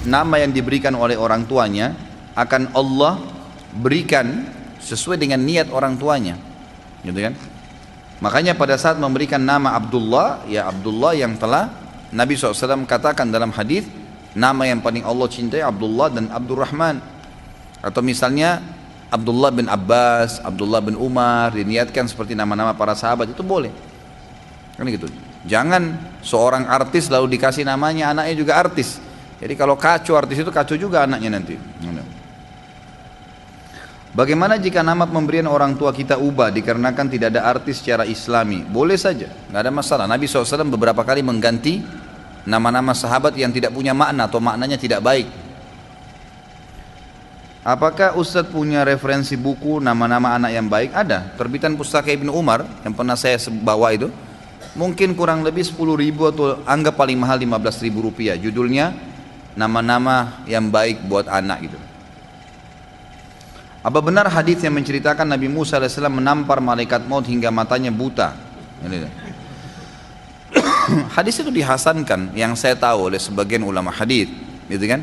nama yang diberikan oleh orang tuanya akan Allah berikan sesuai dengan niat orang tuanya, gitu kan? Makanya pada saat memberikan nama Abdullah, ya Abdullah yang telah Nabi SAW katakan dalam hadis, nama yang paling Allah cintai Abdullah dan Abdurrahman. Atau misalnya Abdullah bin Abbas, Abdullah bin Umar diniatkan seperti nama-nama para sahabat, itu boleh. Kan gitu. Jangan seorang artis lalu dikasih namanya anaknya juga artis. Jadi kalau kacau artis itu kacau juga anaknya nanti. Bagaimana jika nama pemberian orang tua kita ubah dikarenakan tidak ada artis secara islami? Boleh saja, nggak ada masalah. Nabi SAW beberapa kali mengganti nama-nama sahabat yang tidak punya makna atau maknanya tidak baik. Apakah Ustadz punya referensi buku nama-nama anak yang baik? Ada, terbitan Pustaka Ibnu Umar yang pernah saya bawa itu. Mungkin kurang lebih 10.000 atau anggap paling mahal 15.000 rupiah. Judulnya nama-nama yang baik buat anak gitu. Apa benar hadis yang menceritakan Nabi Musa AS menampar malaikat maut hingga matanya buta? Hadis itu dihasankan yang saya tahu oleh sebagian ulama hadis, gitu kan?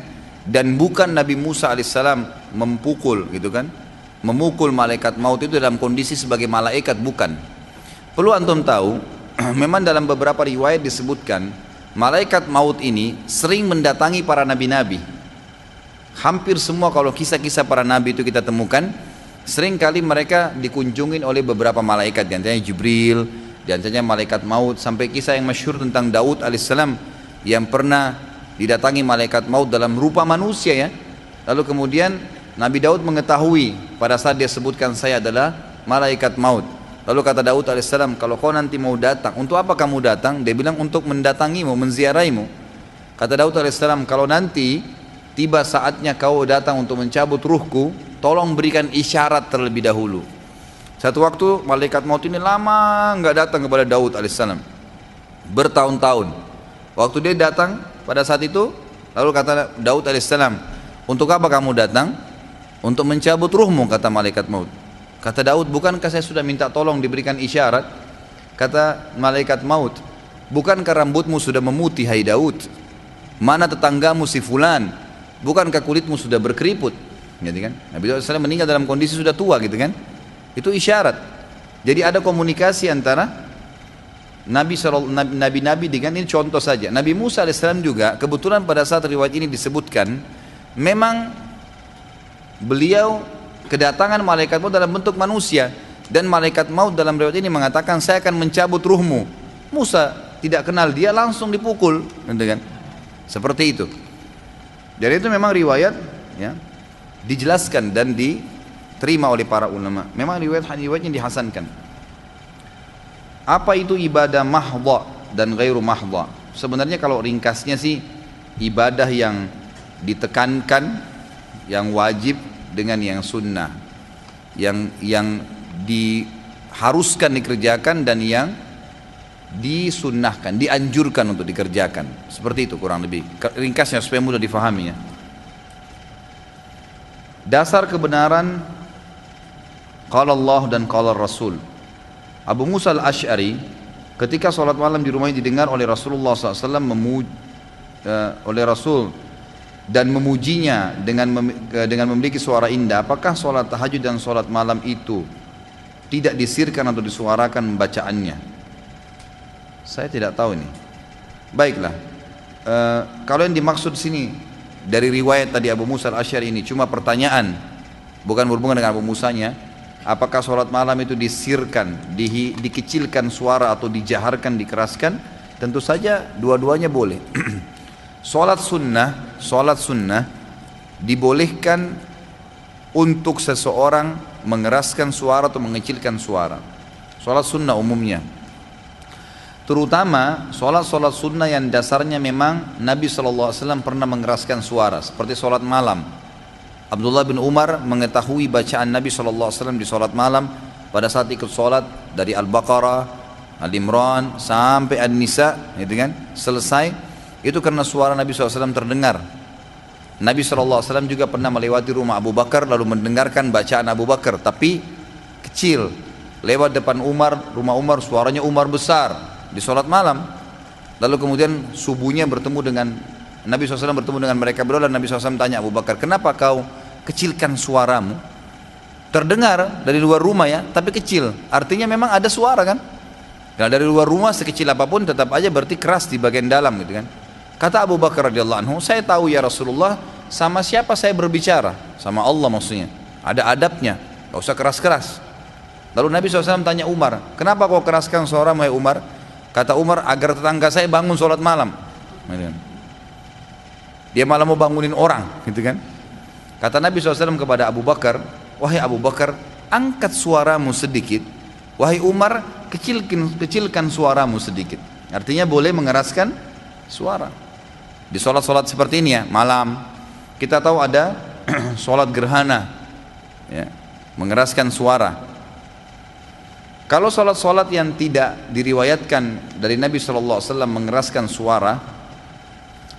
Dan bukan Nabi Musa AS memukul, gitu kan? Memukul malaikat maut itu dalam kondisi sebagai malaikat, bukan. Perlu antum tahu, memang dalam beberapa riwayat disebutkan malaikat maut ini sering mendatangi para nabi-nabi. Hampir semua kalau kisah-kisah para nabi itu kita temukan, seringkali mereka dikunjungin oleh beberapa malaikat, di antaranya Jibril, di antaranya malaikat maut, sampai kisah yang masyhur tentang Daud alaihissalam yang pernah didatangi malaikat maut dalam rupa manusia ya. Lalu kemudian Nabi Daud mengetahui pada saat dia sebutkan saya adalah malaikat maut. Lalu kata Daud alaihissalam, kalau kau nanti mau datang, untuk apa kamu datang? Dia bilang untuk mendatangimu, menziarahimu. Kata Daud alaihissalam, kalau nanti tiba saatnya kau datang untuk mencabut ruhku, tolong berikan isyarat terlebih dahulu. Satu waktu malaikat maut ini lama nggak datang kepada Daud alaihissalam, bertahun-tahun. Waktu dia datang pada saat itu, lalu kata Daud alaihissalam, untuk apa kamu datang? Untuk mencabut ruhmu, kata malaikat maut. Kata Daud, bukankah saya sudah minta tolong diberikan isyarat? Kata malaikat maut, bukankah rambutmu sudah memutih hai Daud? Mana tetanggamu si fulan? Bukankah kulitmu sudah berkeriput? Gitu kan? Nabi SAW meninggal dalam kondisi sudah tua, gitu kan? Itu isyarat. Jadi ada komunikasi antara nabi-nabi dengan, ini contoh saja. Nabi Musa AS juga kebetulan pada saat riwayat ini disebutkan, memang beliau kedatangan malaikat maut dalam bentuk manusia, dan malaikat maut dalam riwayat ini mengatakan saya akan mencabut ruhmu. Musa tidak kenal dia, langsung dipukul, gitu kan? Seperti itu. Jadi itu memang riwayat ya, dijelaskan dan diterima oleh para ulama. Memang riwayatnya dihasankan. Apa itu ibadah mahdha dan ghairu mahdha? Sebenarnya kalau ringkasnya sih, ibadah yang ditekankan, yang wajib dengan yang sunnah, yang diharuskan dikerjakan dan yang disunnahkan, dianjurkan untuk dikerjakan. Seperti itu kurang lebih ringkasnya supaya mudah difahami ya. Dasar kebenaran qala Allah dan qala Rasul. Abu Musa al-Ash'ari ketika sholat malam di rumahnya didengar oleh Rasulullah SAW oleh Rasul dan memujinya dengan memiliki suara indah. Apakah sholat tahajud dan sholat malam itu tidak disirkan atau disuarakan bacaannya? Saya tidak tahu ini. Baiklah, kalau yang dimaksud sini dari riwayat tadi Abu Musa al-Ash'ari ini cuma pertanyaan, bukan berhubungan dengan Abu Musanya. Apakah sholat malam itu disirkan, dikecilkan suara atau dijaharkan, dikeraskan? Tentu saja dua-duanya boleh. Sholat sunnah dibolehkan untuk seseorang mengeraskan suara atau mengecilkan suara. Sholat sunnah umumnya, terutama sholat sunnah yang dasarnya memang Nabi SAW pernah mengeraskan suara, seperti sholat malam. Abdullah bin Umar mengetahui bacaan Nabi SAW di sholat malam pada saat ikut sholat dari Al-Baqarah, Al-Imran sampai An-Nisa, gitu kan? Selesai itu karena suara Nabi SAW terdengar. Nabi SAW juga pernah melewati rumah Abu Bakar lalu mendengarkan bacaan Abu Bakar, tapi kecil. Lewat depan rumah Umar, suaranya Umar besar di sholat malam. Lalu kemudian subuhnya bertemu dengan Nabi SAW bertemu dengan mereka berdua dan Nabi SAW tanya Abu Bakar, kenapa kau kecilkan suaramu? Terdengar dari luar rumah ya, tapi kecil. Artinya memang ada suara kan? Nah, dari luar rumah sekecil apapun tetap aja berarti keras di bagian dalam gitu kan. Kata Abu Bakar radhiyallahu anhu, saya tahu ya Rasulullah, sama siapa saya berbicara? Sama Allah maksudnya. Ada adabnya, gak usah keras-keras. Lalu Nabi SAW tanya Umar, kenapa kau keraskan suara wahai Umar? Kata Umar, agar tetangga saya bangun sholat malam. Dia malah mau bangunin orang gitu kan. Kata Nabi SAW kepada Abu Bakar, wahai Abu Bakar, angkat suaramu sedikit. Wahai Umar, kecilkan suaramu sedikit. Artinya boleh mengeraskan suara. Di sholat-sholat seperti ini ya, malam kita tahu ada sholat gerhana ya, mengeraskan suara. Kalau sholat-sholat yang tidak diriwayatkan dari Nabi SAW mengeraskan suara,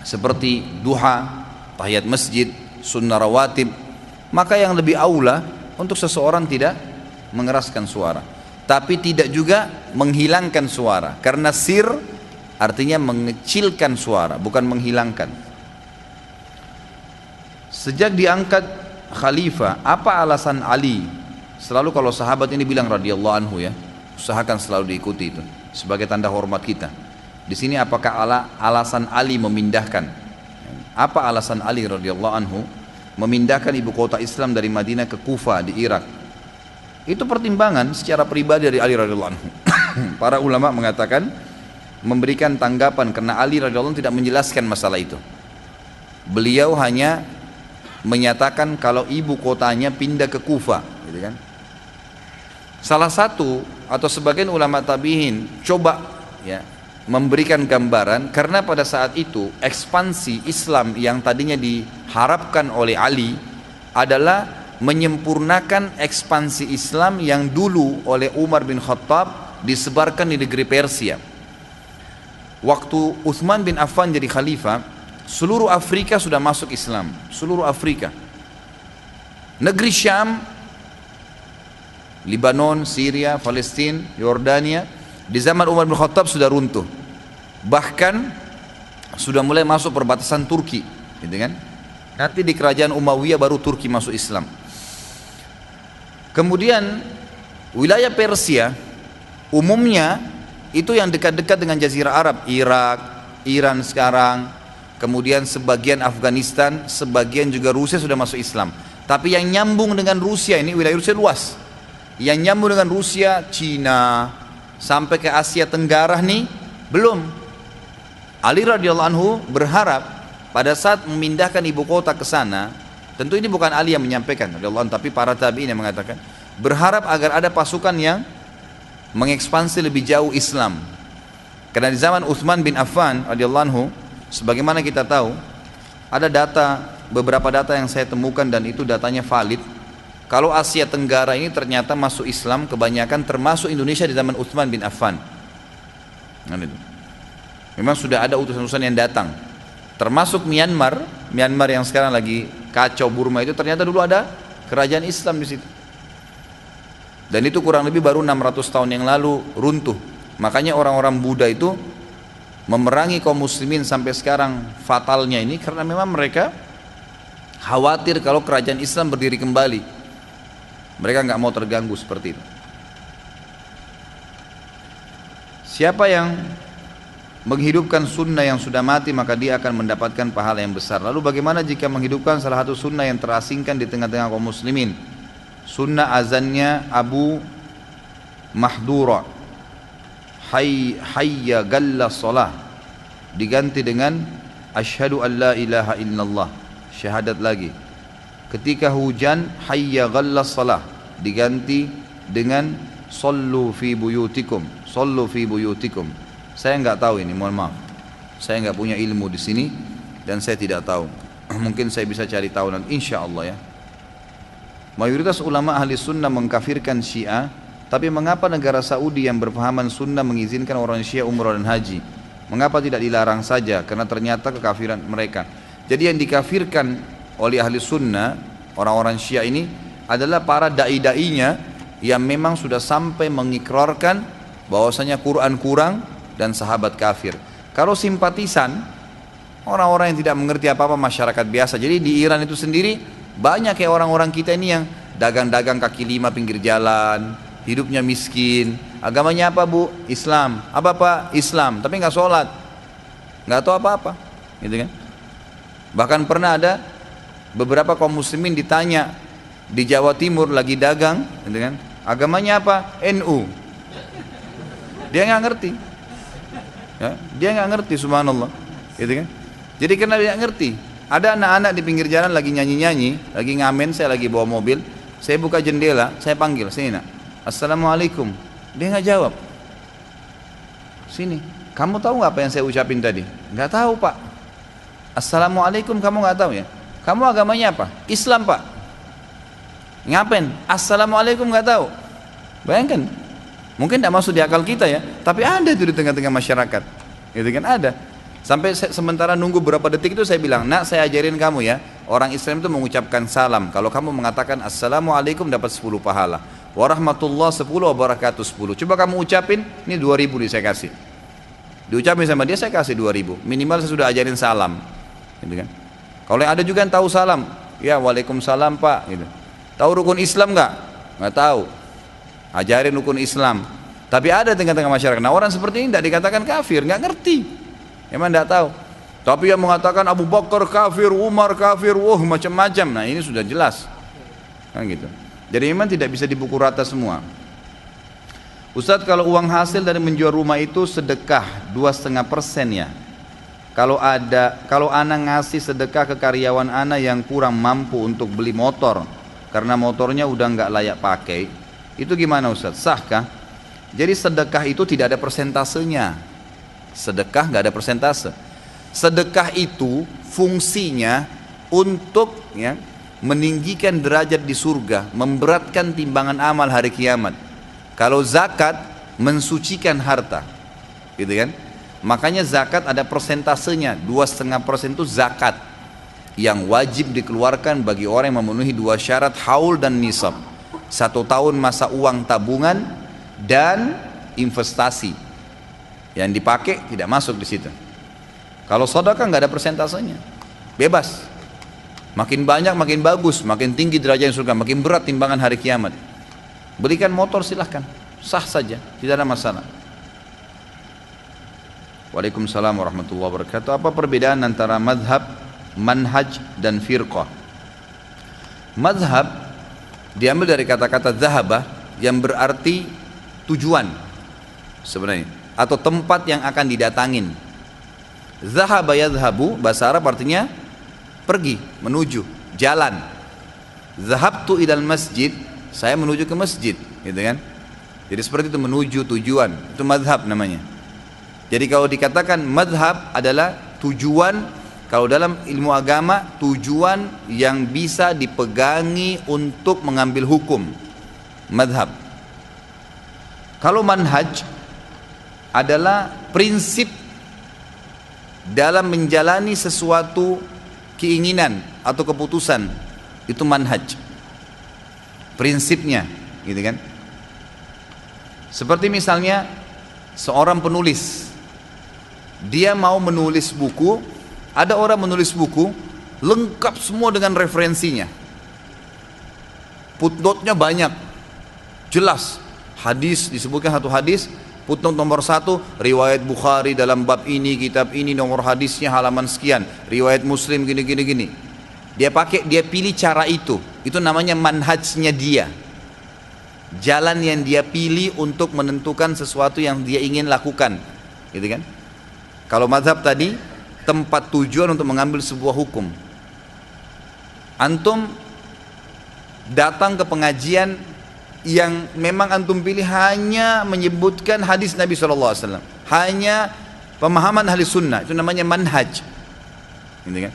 seperti duha, tahiyat masjid, sunnah rawatib, maka yang lebih aula untuk seseorang tidak mengeraskan suara, tapi tidak juga menghilangkan suara, karena sir artinya mengecilkan suara, bukan menghilangkan. Sejak diangkat khalifah, apa alasan Ali? Selalu kalau sahabat ini bilang radhiyallahu anhu ya, usahakan selalu diikuti itu sebagai tanda hormat kita. Di sini apakah alasan Ali memindahkan? Apa alasan Ali radhiyallahu anhu memindahkan ibu kota Islam dari Madinah ke Kufa di Irak? Itu pertimbangan secara pribadi dari Ali radhiyallahu anhu. Para ulama mengatakan memberikan tanggapan karena Ali radhiyallahu anhu tidak menjelaskan masalah itu. Beliau hanya menyatakan kalau ibu kotanya pindah ke Kufa, gitu kan? Salah satu atau sebagian ulama tabi'in coba ya memberikan gambaran karena pada saat itu ekspansi Islam yang tadinya diharapkan oleh Ali adalah menyempurnakan ekspansi Islam yang dulu oleh Umar bin Khattab disebarkan di negeri Persia. Waktu Utsman bin Affan jadi khalifah, seluruh Afrika sudah masuk Islam, seluruh Afrika. Negeri Syam, Lebanon, Syria, Palestina, Yordania di zaman Umar bin Khattab sudah runtuh. Bahkan sudah mulai masuk perbatasan Turki, gitu kan? Nanti di kerajaan Umayyah baru Turki masuk Islam. Kemudian wilayah Persia umumnya itu yang dekat-dekat dengan Jazirah Arab, Irak, Iran sekarang, kemudian sebagian Afghanistan, sebagian juga Rusia sudah masuk Islam. Tapi yang nyambung dengan Rusia ini wilayah Rusia luas. Yang nyambung dengan Rusia, Cina, sampai ke Asia Tenggara nih belum. Ali radhiyallahu anhu berharap pada saat memindahkan ibu kota ke sana, tentu ini bukan Ali yang menyampaikan radhiyallahu anhu, tapi para tabi'in yang mengatakan, berharap agar ada pasukan yang mengekspansi lebih jauh Islam. Karena di zaman Utsman bin Affan radhiyallahu anhu, sebagaimana kita tahu, ada beberapa data yang saya temukan dan itu datanya valid. Kalau Asia Tenggara ini ternyata masuk Islam kebanyakan, termasuk Indonesia di zaman Utsman bin Affan. Nah, itu. Memang sudah ada utusan-utusan yang datang, termasuk Myanmar yang sekarang lagi kacau, Burma itu ternyata dulu ada kerajaan Islam di situ. Dan itu kurang lebih baru 600 tahun yang lalu runtuh. Makanya orang-orang Buddha itu memerangi kaum muslimin sampai sekarang fatalnya ini karena memang mereka khawatir kalau kerajaan Islam berdiri kembali. Mereka nggak mau terganggu seperti itu. Siapa yang menghidupkan sunnah yang sudah mati maka dia akan mendapatkan pahala yang besar. Lalu bagaimana jika menghidupkan salah satu sunnah yang terasingkan di tengah-tengah kaum muslimin? Sunnah azannya Abu Mahdura, hayya galla salah, diganti dengan asyhadu an la ilaha illallah, syahadat lagi. Ketika hujan, hayya galla salah, diganti dengan sallu fi buyutikum, sallu fi buyutikum. Saya nggak tahu ini, mohon maaf. Saya nggak punya ilmu di sini dan saya tidak tahu. Mungkin saya bisa cari tahu nanti, insya Allah ya. Mayoritas ulama ahli sunnah mengkafirkan Syiah, tapi mengapa negara Saudi yang berpahaman sunnah mengizinkan orang Syiah umrah dan haji? Mengapa tidak dilarang saja? Karena ternyata kekafiran mereka. Jadi yang dikafirkan oleh ahli sunnah, orang-orang Syiah ini adalah para dai-dainya yang memang sudah sampai mengikrarkan bahwasanya Quran kurang dan sahabat kafir. Kalau simpatisan Orang-orang yang tidak mengerti apa-apa, masyarakat biasa. Jadi di Iran itu sendiri banyak kayak orang-orang kita ini yang dagang-dagang kaki lima pinggir jalan, hidupnya miskin. Agamanya apa bu? Islam. Apa pak? Islam. Tapi nggak sholat, nggak tahu apa-apa, gitu kan? Bahkan pernah ada beberapa kaum muslimin ditanya di Jawa Timur lagi dagang, gitu kan? Agamanya apa? NU. Dia nggak ngerti, ya, dia nggak ngerti, subhanallah, gitu kan? Jadi karena dia nggak ngerti, ada anak-anak di pinggir jalan lagi nyanyi-nyanyi, lagi ngamen, saya lagi bawa mobil, saya buka jendela, saya panggil, sini nak, assalamualaikum, dia nggak jawab, sini, kamu tahu nggak apa yang saya ucapin tadi? Nggak tahu pak. Assalamualaikum kamu nggak tahu ya? Kamu agamanya apa? Islam pak. Ngapain? Assalamualaikum nggak tahu. Bayangkan, mungkin tidak masuk di akal kita ya, tapi ada itu di tengah-tengah masyarakat, gitu kan, ada. Sampai sementara nunggu berapa detik itu saya bilang, nak saya ajarin kamu ya, orang Islam itu mengucapkan salam. Kalau kamu mengatakan assalamualaikum dapat 10 pahala, warahmatullah 10, wabarakatuh 10. Coba kamu ucapin, ini 2000 nih saya kasih. Diucapin sama dia saya kasih 2000. Minimal saya sudah ajarin salam, gitu kan. Kalau yang ada juga yang tahu salam, ya waalaikumsalam pak, gitu. Tahu rukun Islam nggak? Nggak tahu. Ajarin rukun Islam. Tapi ada tengah-tengah masyarakat. Nah orang seperti ini tidak dikatakan kafir, nggak ngerti. Emang tidak tahu. Tapi yang mengatakan Abu Bakar kafir, Umar kafir, macam-macam. Nah ini sudah jelas, kan gitu. Jadi memang tidak bisa dipukul rata semua. Ustadz, kalau uang hasil dari menjual rumah itu sedekah 2,5% ya. Kalau anak ngasih sedekah ke karyawan anak yang kurang mampu untuk beli motor karena motornya udah nggak layak pakai, itu gimana Ustadz? Sahkah? Jadi sedekah itu tidak ada persentasenya. Sedekah nggak ada persentase. Sedekah itu fungsinya untuk ya, meninggikan derajat di surga, memberatkan timbangan amal hari kiamat. Kalau zakat mensucikan harta, gitu kan? Makanya zakat ada persentasenya, 2,5% itu zakat yang wajib dikeluarkan bagi orang yang memenuhi 2 syarat haul dan nisab. 1 tahun masa uang tabungan dan investasi. Yang dipakai tidak masuk di situ. Kalau sedekah nggak ada persentasenya, bebas. Makin banyak makin bagus, makin tinggi derajat surga, makin berat timbangan hari kiamat. Belikan motor silahkan, sah saja, tidak ada masalah. Waalaikumsalam warahmatullahi wabarakatuh. Apa perbedaan antara madhab, manhaj dan firqah? Madhab diambil dari kata-kata zahabah yang berarti tujuan sebenarnya, atau tempat yang akan didatangin. Zahaba yadhabu, bahasa Arab artinya pergi, menuju, jalan. Zahabtu ilal masjid, saya menuju ke masjid, gitu kan. Jadi seperti itu, menuju, tujuan, itu madhab namanya. Jadi kalau dikatakan madhab adalah tujuan, kalau dalam ilmu agama, tujuan yang bisa dipegangi untuk mengambil hukum, madhab. Kalau manhaj adalah prinsip dalam menjalani sesuatu keinginan atau keputusan, itu manhaj, prinsipnya, gitu kan. Seperti misalnya seorang penulis, dia mau menulis buku, ada orang menulis buku lengkap semua dengan referensinya, footnote-nya banyak, jelas, hadis disebutkan satu hadis, footnote nomor 1, riwayat Bukhari dalam bab ini, kitab ini, nomor hadisnya halaman sekian, riwayat Muslim gini. Dia pilih cara itu namanya manhajnya dia, jalan yang dia pilih untuk menentukan sesuatu yang dia ingin lakukan, gitu kan. Kalau mazhab tadi, tempat tujuan untuk mengambil sebuah hukum. Antum datang ke pengajian yang memang antum pilih hanya menyebutkan hadis Nabi SAW, hanya pemahaman ahli sunnah, itu namanya manhaj, gitu kan?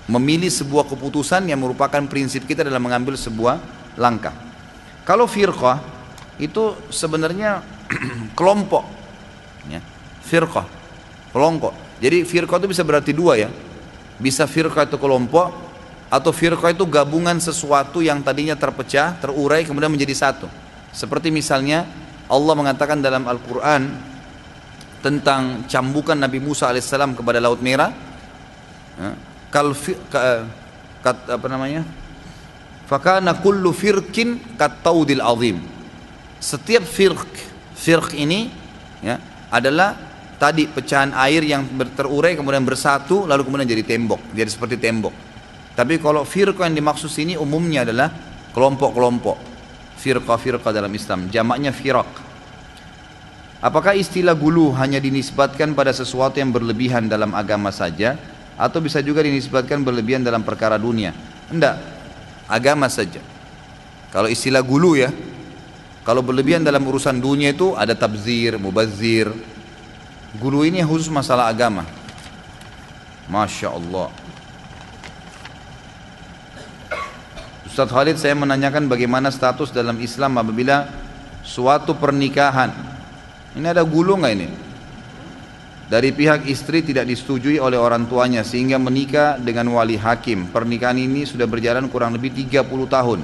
Memilih sebuah keputusan yang merupakan prinsip kita dalam mengambil sebuah langkah. Kalau firqah itu sebenarnya kelompok, ya. Firqah, kelompok. Jadi firqah itu bisa berarti dua ya, bisa firqah itu kelompok, atau firqah itu gabungan sesuatu yang tadinya terpecah, terurai kemudian menjadi satu. Seperti misalnya Allah mengatakan dalam Al-Quran tentang cambukan Nabi Musa alaihissalam kepada Laut Merah, Ya. Apa namanya? Fakana kullu firqin kattaudil azim. Setiap firq ini ya, adalah tadi pecahan air yang terurai kemudian bersatu lalu kemudian jadi tembok, jadi seperti tembok. Tapi kalau firq yang dimaksud sini umumnya adalah kelompok-kelompok. Firqa dalam Islam, jamaknya firaq. Apakah istilah gulu hanya dinisbatkan pada sesuatu yang berlebihan dalam agama saja, atau bisa juga dinisbatkan berlebihan dalam perkara dunia? Enggak, agama saja. Kalau istilah gulu ya, kalau berlebihan dalam urusan dunia itu ada tabzir, mubazir. Gulu ini khusus masalah agama. Masya Allah. Ustaz Khalid, saya menanyakan bagaimana status dalam Islam apabila suatu pernikahan, ini ada gulu nggak ini? Dari pihak istri tidak disetujui oleh orang tuanya sehingga menikah dengan wali hakim. Pernikahan ini sudah berjalan kurang lebih 30 tahun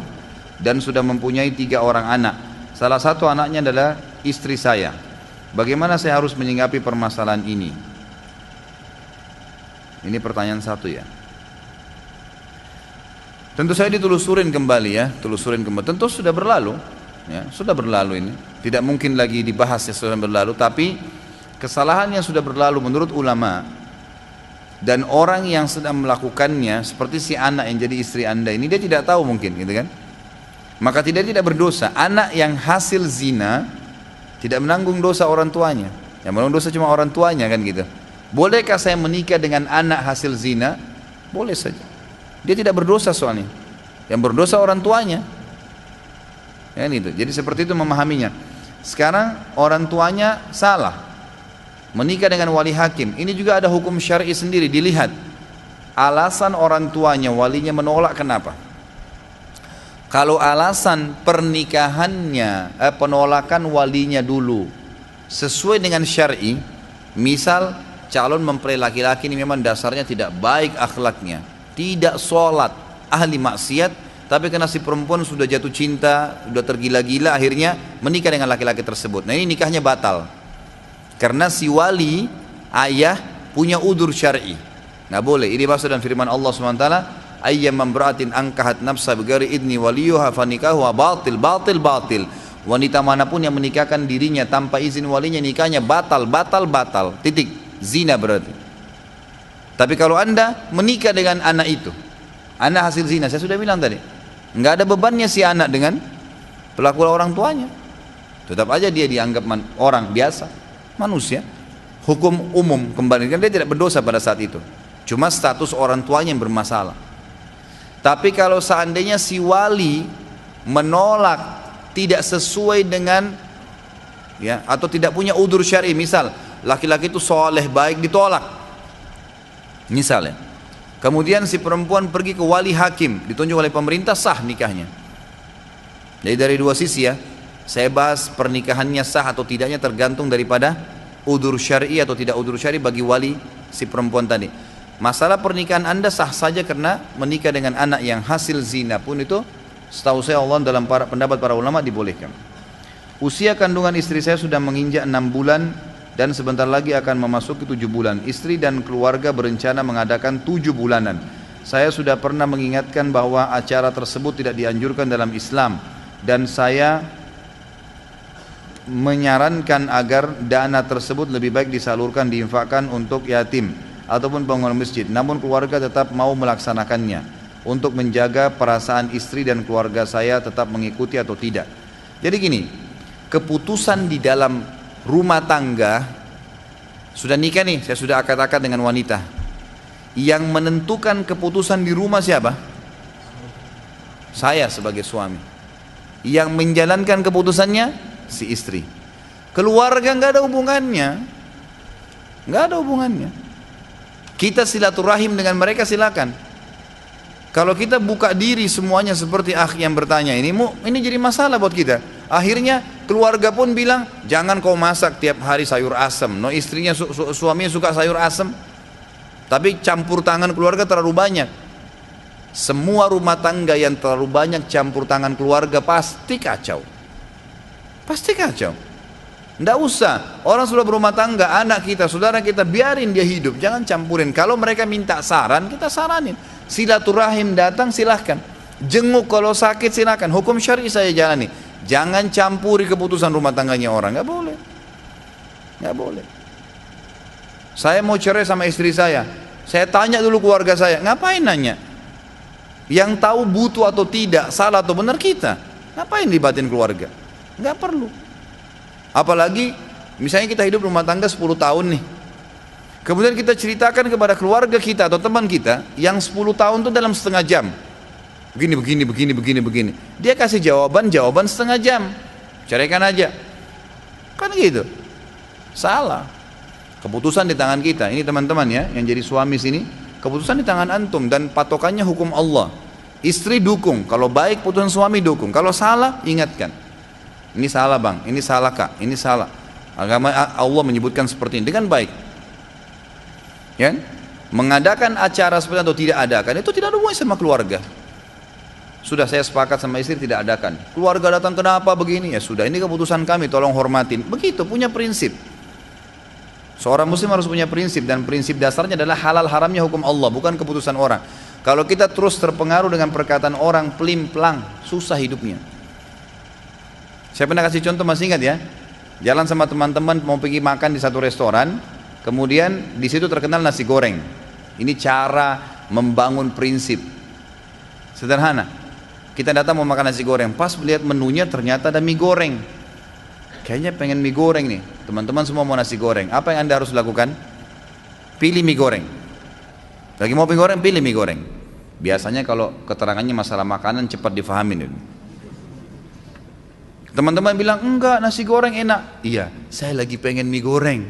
dan sudah mempunyai 3 orang anak. Salah satu anaknya adalah istri saya. Bagaimana saya harus menyikapi permasalahan ini? Ini pertanyaan satu ya. Tentu saya ditelusurin kembali ya, Tentu sudah berlalu, ya, sudah berlalu ini. Tidak mungkin lagi dibahas ya, sudah berlalu. Tapi kesalahan yang sudah berlalu menurut ulama dan orang yang sedang melakukannya, seperti si anak yang jadi istri anda ini, dia tidak tahu mungkin, gitu kan? Maka tidak berdosa. Anak yang hasil zina tidak menanggung dosa orang tuanya. Yang menanggung dosa cuma orang tuanya kan gitu. Bolehkah saya menikah dengan anak hasil zina? Boleh saja. Dia tidak berdosa soalnya. Yang berdosa orang tuanya. Ya, itu. Jadi seperti itu memahaminya. Sekarang orang tuanya salah, menikah dengan wali hakim. Ini juga ada hukum syar'i sendiri, dilihat alasan orang tuanya, walinya menolak kenapa. Kalau alasan pernikahannya, penolakan walinya dulu sesuai dengan syar'i, misal calon mempelai laki-laki ini memang dasarnya tidak baik akhlaknya, tidak sholat, ahli maksiat, tapi karena si perempuan sudah jatuh cinta, sudah tergila-gila, akhirnya menikah dengan laki-laki tersebut. Nah, ini nikahnya batal karena si wali ayah punya udzur syar'i, nggak boleh. Ini maksud dan firman Allah SWT, ayyam mamra'atin angkahat nafsa bighairi idni waliyuha fanikahu batil. Wanita manapun yang menikahkan dirinya tanpa izin walinya, nikahnya batal. Titik. Zina berarti. Tapi kalau anda menikah dengan anak itu, anak hasil zina, saya sudah bilang tadi, nggak ada bebannya si anak dengan pelaku orang tuanya. Tetap aja dia dianggap orang biasa, manusia. Hukum umum kembali, kan dia tidak berdosa pada saat itu. Cuma status orang tuanya yang bermasalah. Tapi kalau seandainya si wali menolak, tidak sesuai dengan ya, atau tidak punya udzur syar'i, misal laki-laki itu soleh baik ditolak misalnya, kemudian si perempuan pergi ke wali hakim ditunjuk oleh pemerintah, sah nikahnya. Jadi dari dua sisi ya, saya bahas pernikahannya sah atau tidaknya tergantung daripada udzur syar'i atau tidak udzur syar'i bagi wali si perempuan tadi. Masalah pernikahan anda sah saja karena menikah dengan anak yang hasil zina pun itu setahu saya Allah dalam pendapat para ulama dibolehkan. Usia kandungan istri saya sudah menginjak 6 bulan dan sebentar lagi akan memasuki 7 bulan. Istri dan keluarga berencana mengadakan 7 bulanan. Saya sudah pernah mengingatkan bahwa acara tersebut tidak dianjurkan dalam Islam, dan saya menyarankan agar dana tersebut lebih baik disalurkan, diinfakkan untuk yatim ataupun bangunan masjid. Namun keluarga tetap mau melaksanakannya untuk menjaga perasaan istri dan keluarga saya tetap mengikuti atau tidak. Jadi gini, keputusan di dalam rumah tangga, sudah nikah nih, saya sudah akad-akad dengan wanita, yang menentukan keputusan di rumah siapa? Saya sebagai suami. Yang menjalankan keputusannya si istri. Keluarga nggak ada hubungannya, nggak ada hubungannya. Kita silaturahim dengan mereka silakan. Kalau kita buka diri semuanya seperti yang bertanya ini jadi masalah buat kita. Akhirnya keluarga pun bilang, jangan kau masak tiap hari sayur asem. No, istrinya suaminya suka sayur asem, tapi campur tangan keluarga terlalu banyak. Semua rumah tangga yang terlalu banyak campur tangan keluarga pasti kacau. Pasti kacau. Nggak usah, orang sudah berumah tangga, anak kita, saudara kita, biarin dia hidup, jangan campurin. Kalau mereka minta saran, kita saranin. Silaturahim datang, silahkan. Jenguk kalau sakit, silahkan. Hukum syar'i saya jalani. Jangan campuri keputusan rumah tangganya orang, nggak boleh. Nggak boleh. Saya mau cerai sama istri saya tanya dulu keluarga saya. Ngapain nanya? Yang tahu butuh atau tidak, salah atau benar kita. Ngapain libatin keluarga? Nggak perlu. Apalagi misalnya kita hidup rumah tangga 10 tahun nih, kemudian kita ceritakan kepada keluarga kita atau teman kita yang 10 tahun itu dalam setengah jam, begini. Dia kasih jawaban setengah jam, ceraikan aja, kan gitu. Salah. Keputusan di tangan kita. Ini teman-teman ya, yang jadi suami sini, keputusan di tangan antum dan patokannya hukum Allah. Istri dukung, kalau baik putusan suami dukung, kalau salah ingatkan. Ini salah bang, ini salah kak, ini salah. Agama Allah menyebutkan seperti ini dengan baik. Ya, mengadakan acara seperti itu atau tidak adakan itu tidak ada hubungannya sama keluarga. Sudah saya sepakat sama istri tidak adakan. Keluarga datang kenapa begini? Ya sudah, ini keputusan kami, tolong hormatin. Begitu, punya prinsip. Seorang muslim harus punya prinsip dan prinsip dasarnya adalah halal haramnya hukum Allah, bukan keputusan orang. Kalau kita terus terpengaruh dengan perkataan orang, plim-plang, susah hidupnya. Saya pernah kasih contoh, masih ingat ya? Jalan sama teman-teman mau pergi makan di satu restoran, kemudian di situ terkenal nasi goreng. Ini cara membangun prinsip. Sederhana. Kita datang mau makan nasi goreng, pas melihat menunya ternyata ada mie goreng. Kayaknya pengen mie goreng nih. Teman-teman semua mau nasi goreng. Apa yang Anda harus lakukan? Pilih mie goreng. Lagi mau mie goreng, pilih mie goreng. Biasanya kalau keterangannya masalah makanan cepat difahamin. Teman-teman bilang, enggak, nasi goreng enak. Iya, saya lagi pengen mie goreng.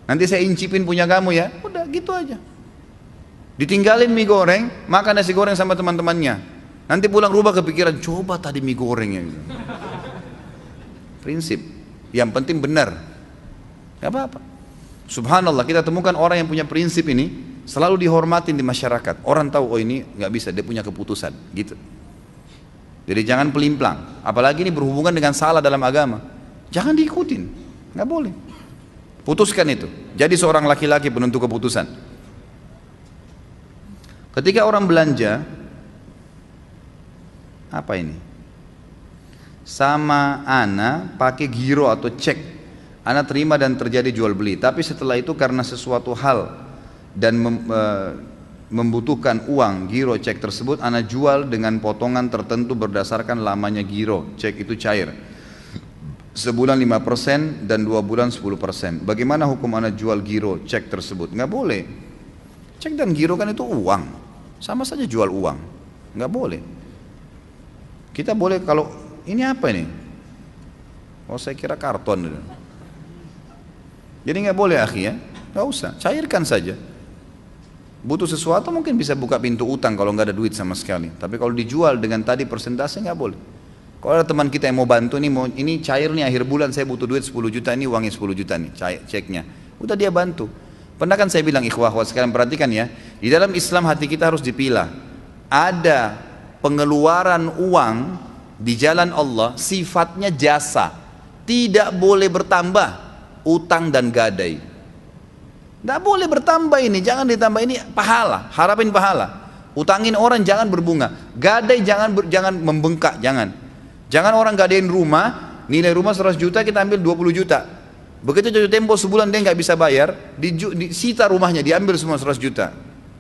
Nanti saya incipin punya kamu ya. Udah gitu aja. Ditinggalin mie goreng, makan nasi goreng sama teman-temannya. Nanti pulang rumah kepikiran, coba tadi mie goreng ya. Gitu. Prinsip. Yang penting benar. Gak apa-apa. Subhanallah, kita temukan orang yang punya prinsip ini selalu dihormatin di masyarakat. Orang tahu, oh ini gak bisa, dia punya keputusan. Gitu. Jadi jangan pelimplang, apalagi ini berhubungan dengan salah dalam agama. Jangan diikutin, nggak boleh. Putuskan itu. Jadi seorang laki-laki penentu keputusan. Ketika orang belanja, apa ini? Sama ana pakai giro atau cek, ana terima dan terjadi jual beli. Tapi setelah itu karena sesuatu hal dan membutuhkan uang giro cek tersebut, ana jual dengan potongan tertentu berdasarkan lamanya giro cek itu cair, sebulan 5% dan 2 bulan 10%. Bagaimana hukum ana jual giro cek tersebut? Nggak boleh. Cek dan giro kan itu uang, sama saja jual uang, nggak boleh. Kita boleh kalau ini apa ini? Oh saya kira karton. Jadi nggak boleh akhi ya, nggak usah, cairkan saja. Butuh sesuatu mungkin bisa buka pintu utang kalau nggak ada duit sama sekali. Tapi kalau dijual dengan tadi persentase nggak boleh. Kalau ada teman kita yang mau bantu nih, ini cair nih akhir bulan saya butuh duit 10 juta, ini uangnya 10 juta nih, ceknya. Udah dia bantu. Pernah kan saya bilang ikhwah sekalian perhatikan ya, di dalam Islam hati kita harus dipilah. Ada pengeluaran uang di jalan Allah sifatnya jasa, tidak boleh bertambah utang dan gadai. Tidak boleh bertambah ini, jangan ditambah ini pahala, harapin pahala. Utangin orang jangan berbunga, gadai jangan membengkak, jangan. Jangan orang gadein rumah, nilai rumah 100 juta kita ambil 20 juta. Begitu jatuh tempo sebulan dia nggak bisa bayar, disita rumahnya, diambil semua 100 juta.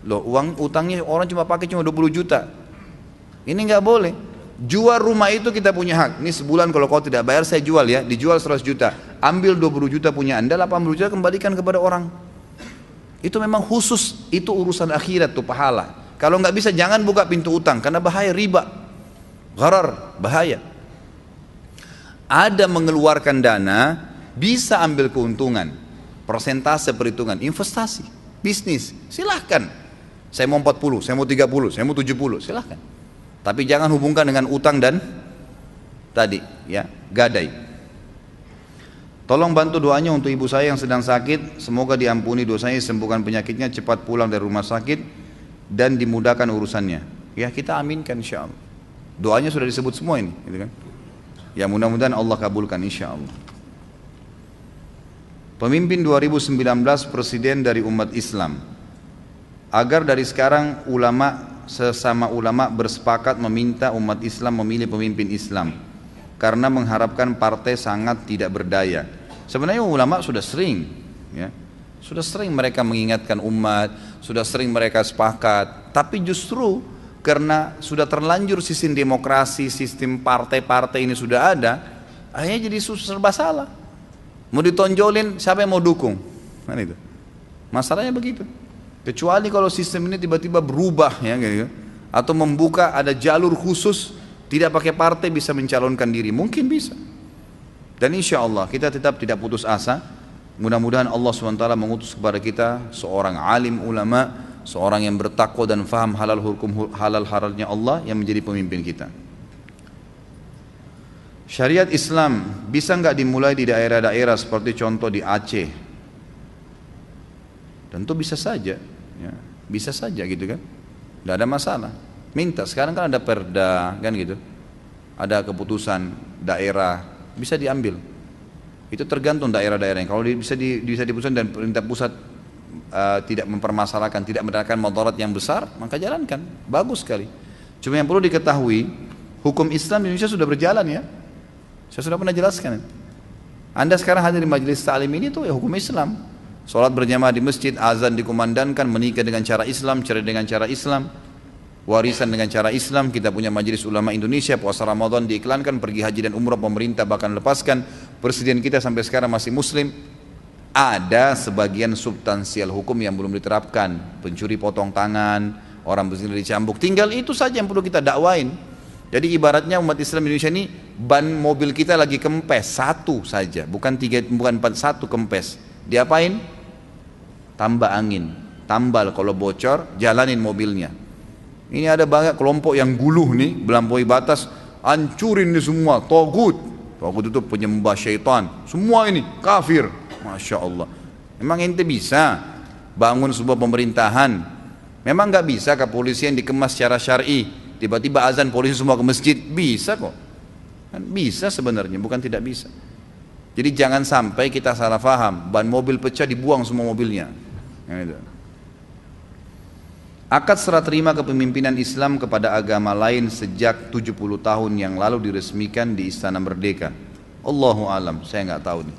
Loh, uang utangnya orang cuma pakai cuma 20 juta. Ini nggak boleh. Jual rumah itu kita punya hak. Ini sebulan kalau kau tidak bayar saya jual ya, dijual 100 juta. Ambil 20 juta punya Anda, 80 juta kembalikan kepada orang. Itu memang khusus, itu urusan akhirat tuh pahala. Kalau nggak bisa jangan buka pintu utang karena bahaya, riba, gharar, bahaya. Ada mengeluarkan dana, bisa ambil keuntungan, persentase perhitungan, investasi, bisnis, silahkan. Saya mau 40, saya mau 30, saya mau 70, silahkan. Tapi jangan hubungkan dengan utang dan tadi ya, gadai. Tolong bantu doanya untuk ibu saya yang sedang sakit, semoga diampuni dosanya, sembuhkan penyakitnya, cepat pulang dari rumah sakit dan dimudahkan urusannya. Ya kita aminkan insyaallah. Doanya sudah disebut semua ini, gitu kan? Ya mudah-mudahan Allah kabulkan insyaallah. Pemimpin 2019 presiden dari umat Islam. Agar dari sekarang sesama ulama bersepakat meminta umat Islam memilih pemimpin Islam karena mengharapkan partai sangat tidak berdaya. Sebenarnya ulama sudah sering, ya, sudah sering mereka mengingatkan umat, sudah sering mereka sepakat. Tapi justru karena sudah terlanjur sistem demokrasi, sistem partai-partai ini sudah ada, akhirnya jadi serba salah. Mau ditonjolin, siapa yang mau dukung? Kan itu. Masalahnya begitu. Kecuali kalau sistem ini tiba-tiba berubah, ya, gitu, atau membuka ada jalur khusus, tidak pakai partai bisa mencalonkan diri, mungkin bisa. Dan insya Allah kita tetap tidak putus asa. Mudah-mudahan Allah SWT mengutus kepada kita seorang alim ulama, seorang yang bertakwa dan faham halal hukum halal halalnya Allah yang menjadi pemimpin kita. Syariat Islam bisa nggak dimulai di daerah-daerah seperti contoh di Aceh? Tentu bisa saja, ya, bisa saja gitu kan, nggak ada masalah. Minta, sekarang kan ada perda kan gitu, ada keputusan daerah bisa diambil. Itu tergantung daerah-daerahnya. Kalau bisa diputuskan dan pemerintah pusat tidak mempermasalahkan, tidak mendatangkan mudarat yang besar, maka jalankan, bagus sekali. Cuma yang perlu diketahui, hukum Islam di Indonesia sudah berjalan, ya. Saya sudah pernah jelaskan. Anda sekarang hadir di majelis ta'lim ini tuh ya hukum Islam. Sholat berjamaah di masjid, azan dikumandangkan, menikah dengan cara Islam, cerai dengan cara Islam, warisan dengan cara Islam. Kita punya majelis ulama Indonesia, puasa Ramadan diiklankan, pergi haji dan umrah pemerintah bahkan lepaskan. Presiden kita sampai sekarang masih muslim. Ada sebagian substansial hukum yang belum diterapkan, pencuri potong tangan, orang berzina dicambuk. Tinggal itu saja yang perlu kita dakwain. Jadi ibaratnya umat Islam Indonesia ini, ban mobil kita lagi kempes satu saja, bukan empat, satu kempes. Diapain? Tambah angin, tambal kalau bocor, jalanin mobilnya. Ini ada banyak kelompok yang guluh nih, melampaui batas, hancurin ini semua, togut. Togut itu penyembah syaitan, semua ini kafir. Masya Allah. Memang ente bisa bangun sebuah pemerintahan? Memang nggak bisa kepolisian dikemas secara syar'i? Tiba-tiba azan polisi semua ke masjid, bisa kok. Kan bisa sebenarnya, bukan tidak bisa. Jadi jangan sampai kita salah faham, ban mobil pecah dibuang semua mobilnya. Akad serah terima kepemimpinan Islam kepada agama lain sejak 70 tahun yang lalu diresmikan di Istana Merdeka. Allahu alam, saya nggak tahu nih.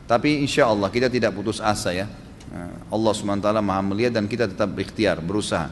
Tapi insya Allah kita tidak putus asa, ya. Allah SWT maha melihat dan kita tetap berikhtiar, berusaha.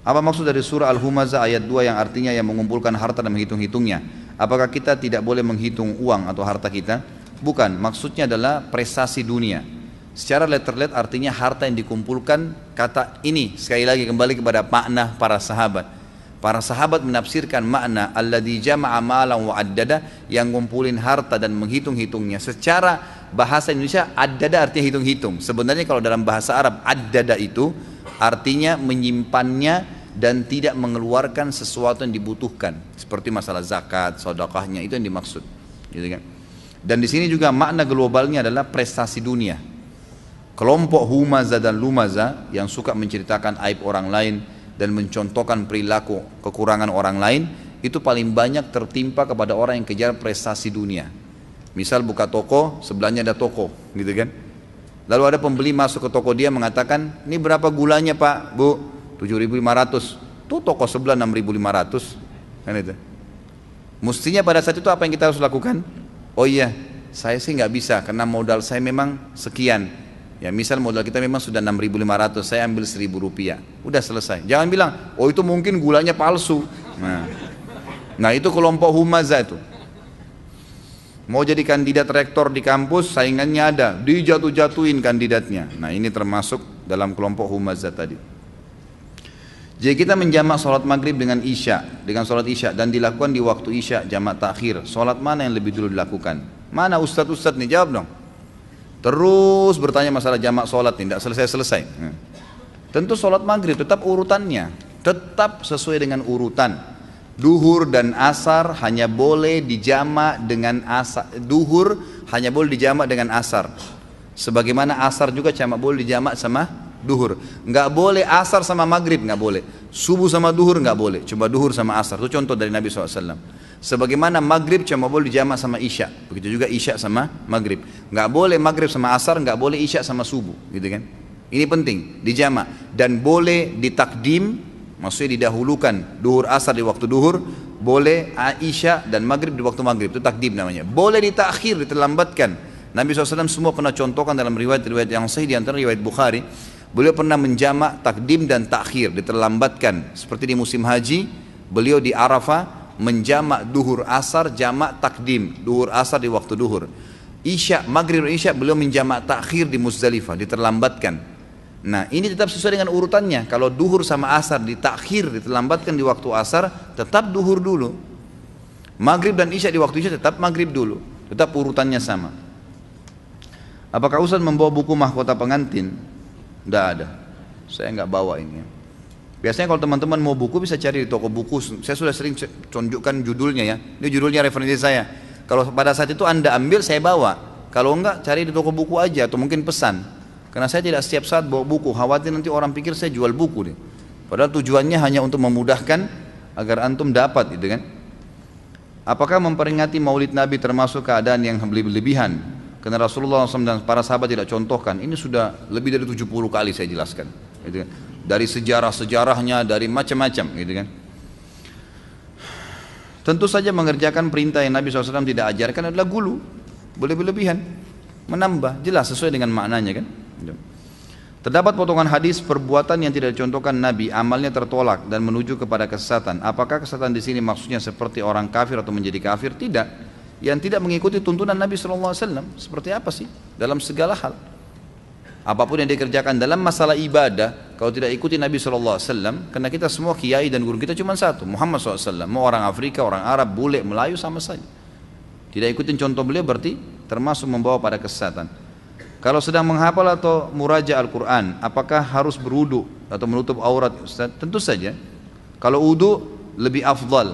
Apa maksud dari surah Al-Humazah ayat 2 yang artinya yang mengumpulkan harta dan menghitung-hitungnya? Apakah kita tidak boleh menghitung uang atau harta kita? Bukan, maksudnya adalah prestasi dunia. Secara letter-let artinya harta yang dikumpulkan. Kata ini sekali lagi kembali kepada makna para sahabat. Para sahabat menafsirkan makna alladzi jama'a malan wa addada, yang ngumpulin harta dan menghitung-hitungnya. Secara bahasa Indonesia addada artinya hitung-hitung. Sebenarnya kalau dalam bahasa Arab addada itu artinya menyimpannya dan tidak mengeluarkan sesuatu yang dibutuhkan, seperti masalah zakat, sedekahnya, itu yang dimaksud, gitu kan. Dan di sini juga makna globalnya adalah prestasi dunia. Kelompok Humazah dan Lumazah yang suka menceritakan aib orang lain dan mencontohkan perilaku kekurangan orang lain, itu paling banyak tertimpa kepada orang yang kejar prestasi dunia. Misal buka toko, sebelahnya ada toko, gitu kan. Lalu ada pembeli masuk ke toko dia mengatakan, ini berapa gulanya Pak, Bu? 7.500. Tuh toko sebelah 6.500. Kan itu. Mestinya pada saat itu apa yang kita harus lakukan? Oh iya, saya sih nggak bisa karena modal saya memang sekian. Ya misal modal kita memang sudah 6.500, saya ambil 1.000 rupiah. Udah selesai. Jangan bilang, oh itu mungkin gulanya palsu. Nah itu kelompok Humazah itu. Mau jadi kandidat rektor di kampus, saingannya ada, dijatuh-jatuhin kandidatnya. Nah ini termasuk dalam kelompok Humazah tadi. Jadi kita menjamak sholat maghrib dengan sholat isya dan dilakukan di waktu isya jamak takhir. Sholat mana yang lebih dulu dilakukan? Mana ustadz nih, jawab dong. Terus bertanya masalah jamak sholat nih, tidak selesai-selesai. Tentu sholat maghrib tetap urutannya, tetap sesuai dengan urutan. Duhur dan asar hanya boleh dijamak dengan asar. Duhur hanya boleh dijamak dengan asar. Sebagaimana asar juga cuma boleh dijamak sama duhur. Nggak boleh asar sama maghrib, nggak boleh. Subuh sama duhur nggak boleh. Cuma duhur sama asar. Itu contoh dari Nabi SAW. Sebagaimana maghrib cuma boleh dijamak sama isya, begitu juga isya sama maghrib. Nggak boleh maghrib sama asar, nggak boleh isya sama subuh, gitu kan? Ini penting dijamak dan boleh ditakdim, maksudnya didahulukan duhur asar di waktu duhur, boleh isya dan maghrib di waktu maghrib, itu takdim namanya. Boleh ditakhir, diterlambatkan. Nabi SAW semua pernah contohkan dalam riwayat-riwayat yang sahih, di antara riwayat Bukhari, beliau pernah menjamak takdim dan takhir, diterlambatkan. Seperti di musim haji, beliau di Arafah menjamak duhur asar, jamak takdim, duhur asar di waktu duhur. Isya, maghrib dan isya beliau menjamak takhir di Muzdalifah, diterlambatkan. Nah ini tetap sesuai dengan urutannya. Kalau duhur sama asar ditakhir, diterlambatkan di waktu asar, tetap duhur dulu. Maghrib dan isya di waktu isya tetap maghrib dulu, tetap urutannya sama. Apakah Ustaz membawa buku mahkota pengantin? Tidak ada, saya nggak bawa ini. Biasanya kalau teman-teman mau buku bisa cari di toko buku. Saya sudah sering tunjukkan judulnya ya. Ini judulnya referensi saya. Kalau pada saat itu Anda ambil, saya bawa. Kalau enggak, cari di toko buku aja atau mungkin pesan. Karena saya tidak setiap saat bawa buku. Khawatir nanti orang pikir saya jual buku deh. Padahal tujuannya hanya untuk memudahkan agar antum dapat, gitu kan? Apakah memperingati Maulid Nabi termasuk keadaan yang berlebihan? Karena Rasulullah SAW dan para sahabat tidak contohkan. Ini sudah lebih dari 70 kali saya jelaskan, gitu kan? Dari sejarah-sejarahnya, dari macam-macam, gitu kan. Tentu saja mengerjakan perintah yang Nabi SAW tidak ajarkan adalah gulu, boleh berlebihan, menambah, jelas sesuai dengan maknanya kan. Terdapat potongan hadis perbuatan yang tidak dicontohkan Nabi, amalnya tertolak dan menuju kepada kesesatan. Apakah kesesatan di sini maksudnya seperti orang kafir atau menjadi kafir? Tidak. Yang tidak mengikuti tuntunan Nabi SAW, seperti apa sih? Dalam segala hal. Apapun yang dikerjakan dalam masalah ibadah, kalau tidak ikuti Nabi SAW, karena kita semua kiai dan guru kita cuma satu, Muhammad SAW. Mau orang Afrika, orang Arab, bule, Melayu sama saja. Tidak ikutin contoh beliau berarti termasuk membawa pada kesesatan. Kalau sedang menghafal atau muraja Al-Quran, apakah harus berwudu atau menutup aurat? Ustaz? Tentu saja. Kalau wudu lebih afdal,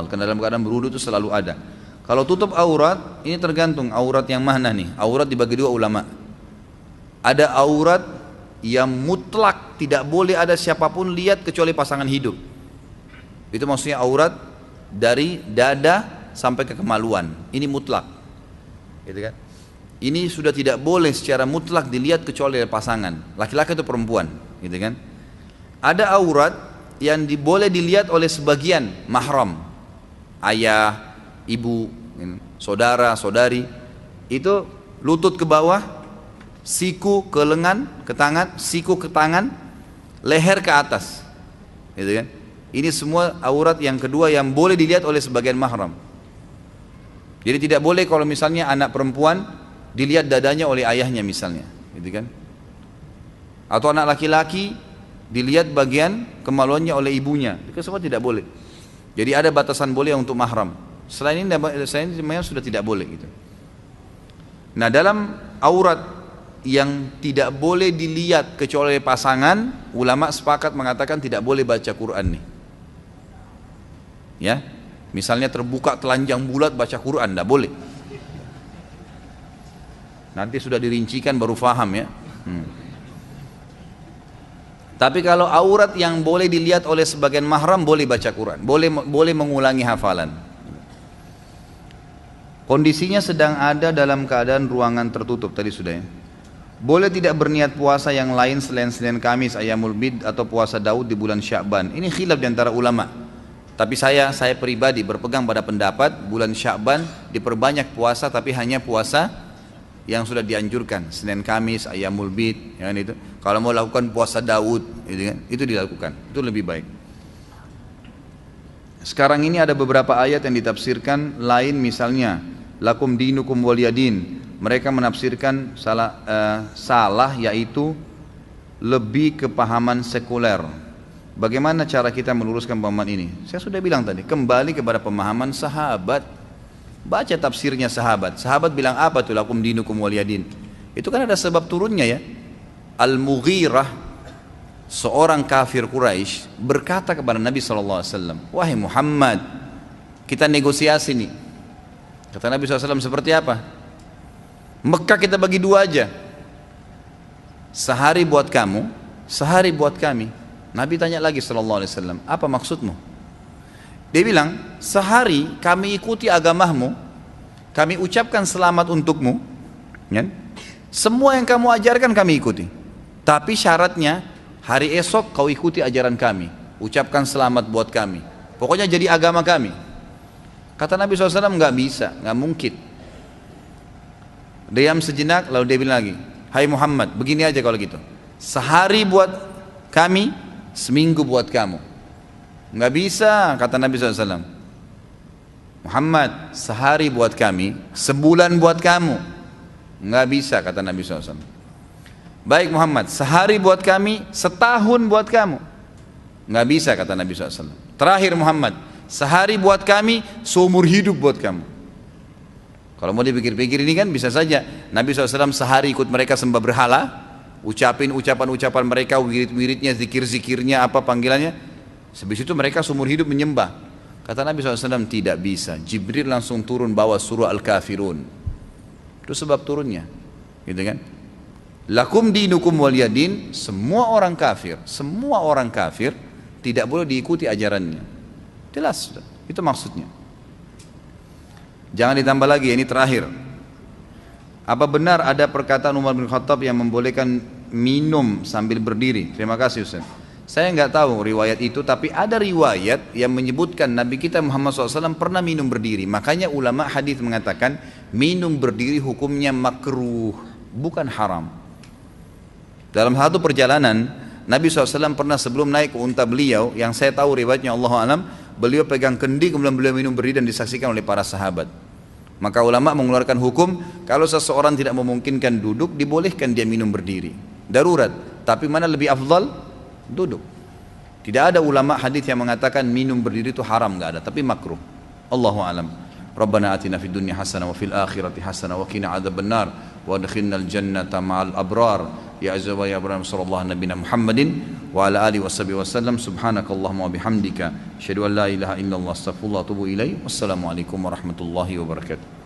karena dalam keadaan berwudu itu selalu ada. Kalau tutup aurat, ini tergantung aurat yang mana nih. Aurat dibagi dua ulama. Ada aurat yang mutlak tidak boleh ada siapapun lihat kecuali pasangan hidup. Itu maksudnya aurat dari dada sampai ke kemaluan. Ini mutlak, gitu kan? Ini sudah tidak boleh secara mutlak dilihat kecuali oleh pasangan, laki-laki atau perempuan, gitu kan? Ada aurat yang boleh dilihat oleh sebagian mahram, ayah, ibu, saudara, saudari. Itu lutut ke bawah, siku ke lengan, ke tangan, siku ke tangan, leher ke atas, gitu kan? Ini semua aurat yang kedua yang boleh dilihat oleh sebagian mahram. Jadi tidak boleh kalau misalnya anak perempuan dilihat dadanya oleh ayahnya misalnya, gitu kan? Atau anak laki-laki dilihat bagian kemaluannya oleh ibunya, itu semua tidak boleh. Jadi ada batasan boleh untuk mahram. Selain ini sudah tidak boleh, gitu. Nah dalam aurat yang tidak boleh dilihat kecuali oleh pasangan, ulama sepakat mengatakan tidak boleh baca Quran nih. Ya, misalnya terbuka telanjang bulat baca Quran, tidak boleh. Nanti sudah dirincikan baru faham ya. Tapi kalau aurat yang boleh dilihat oleh sebagian mahram boleh baca Quran, boleh mengulangi hafalan. Kondisinya sedang ada dalam keadaan ruangan tertutup, tadi sudah ya. Boleh tidak berniat puasa yang lain selain Senin Kamis, Ayyamul Bid atau puasa Daud di bulan Sya'ban? Ini khilaf di antara ulama. Tapi saya pribadi berpegang pada pendapat bulan Sya'ban diperbanyak puasa, tapi hanya puasa yang sudah dianjurkan, Senin Kamis, Ayyamul Bid, ya kan itu. Kalau mau lakukan puasa Daud, itu dilakukan, itu lebih baik. Sekarang ini ada beberapa ayat yang ditafsirkan lain, misalnya lakum dinukum waliyadin. Mereka menafsirkan salah, yaitu lebih kepahaman sekuler. Bagaimana cara kita meluruskan pemahaman ini? Saya sudah bilang tadi, kembali kepada pemahaman sahabat. Baca tafsirnya sahabat. Sahabat bilang apa tuh lakum dinukum waliyadin? Itu kan ada sebab turunnya ya. Al-Mughirah, seorang kafir Quraisy, berkata kepada Nabi SAW, wahai Muhammad, kita negosiasi nih. Kata Nabi SAW, seperti apa? Mekah kita bagi dua aja, sehari buat kamu, sehari buat kami. Nabi tanya lagi SAW, apa maksudmu? Dia bilang, sehari kami ikuti agamamu, kami ucapkan selamat untukmu, ya? Semua yang kamu ajarkan kami ikuti. Tapi syaratnya, hari esok kau ikuti ajaran kami, ucapkan selamat buat kami. Pokoknya jadi agama kami. Kata Nabi SAW, nggak bisa, nggak mungkin. Diam sejenak, lalu dia bilang lagi, hai Muhammad, begini aja kalau gitu. Sehari buat kami, seminggu buat kamu. Nggak bisa, kata Nabi SAW. Muhammad, sehari buat kami, sebulan buat kamu. Nggak bisa, kata Nabi SAW. Baik Muhammad, sehari buat kami, setahun buat kamu. Nggak bisa, kata Nabi SAW. Terakhir Muhammad, sehari buat kami, seumur hidup buat kamu. Kalau mau dipikir-pikir ini kan bisa saja Nabi SAW sehari ikut mereka sembah berhala, ucapin ucapan-ucapan mereka, wirid-wiridnya, zikir-zikirnya, apa panggilannya. Habis itu mereka seumur hidup menyembah. Kata Nabi SAW, tidak bisa. Jibril langsung turun bawa surah Al-Kafirun. Itu sebab turunnya, gitu kan? Lakum dinukum waliyadin, semua orang kafir tidak boleh diikuti ajarannya. Jelas, itu maksudnya. Jangan ditambah lagi, ini terakhir. Apa benar ada perkataan Umar bin Khattab yang membolehkan minum sambil berdiri? Terima kasih Ustaz. Saya nggak tahu riwayat itu, tapi ada riwayat yang menyebutkan Nabi kita Muhammad SAW pernah minum berdiri. Makanya ulama hadis mengatakan minum berdiri hukumnya makruh, bukan haram. Dalam satu perjalanan, Nabi SAW pernah sebelum naik ke unta beliau, yang saya tahu riwayatnya Allah alam, beliau pegang kendi kemudian beliau minum berdiri dan disaksikan oleh para sahabat. Maka ulama mengeluarkan hukum, kalau seseorang tidak memungkinkan duduk, dibolehkan dia minum berdiri. Darurat, tapi mana lebih afdal? Duduk. Tidak ada ulama hadis yang mengatakan minum berdiri itu haram, nggak ada, tapi makruh. Allahu alam. Rabbana atina fid dunya hasanah wa fil akhirati hasanah wa qina adzabannar wa adkhilnal jannata ma'al abrar. Ya azza wa ya abram sallallahu nabiyana Muhammadin wa ala alihi wasallam. Subhanakallahumma wa bihamdika asyhadu an la ilaha illallah astaghfirullah wa atubu ilaik. Wassalamualaikum warahmatullahi wabarakatuh.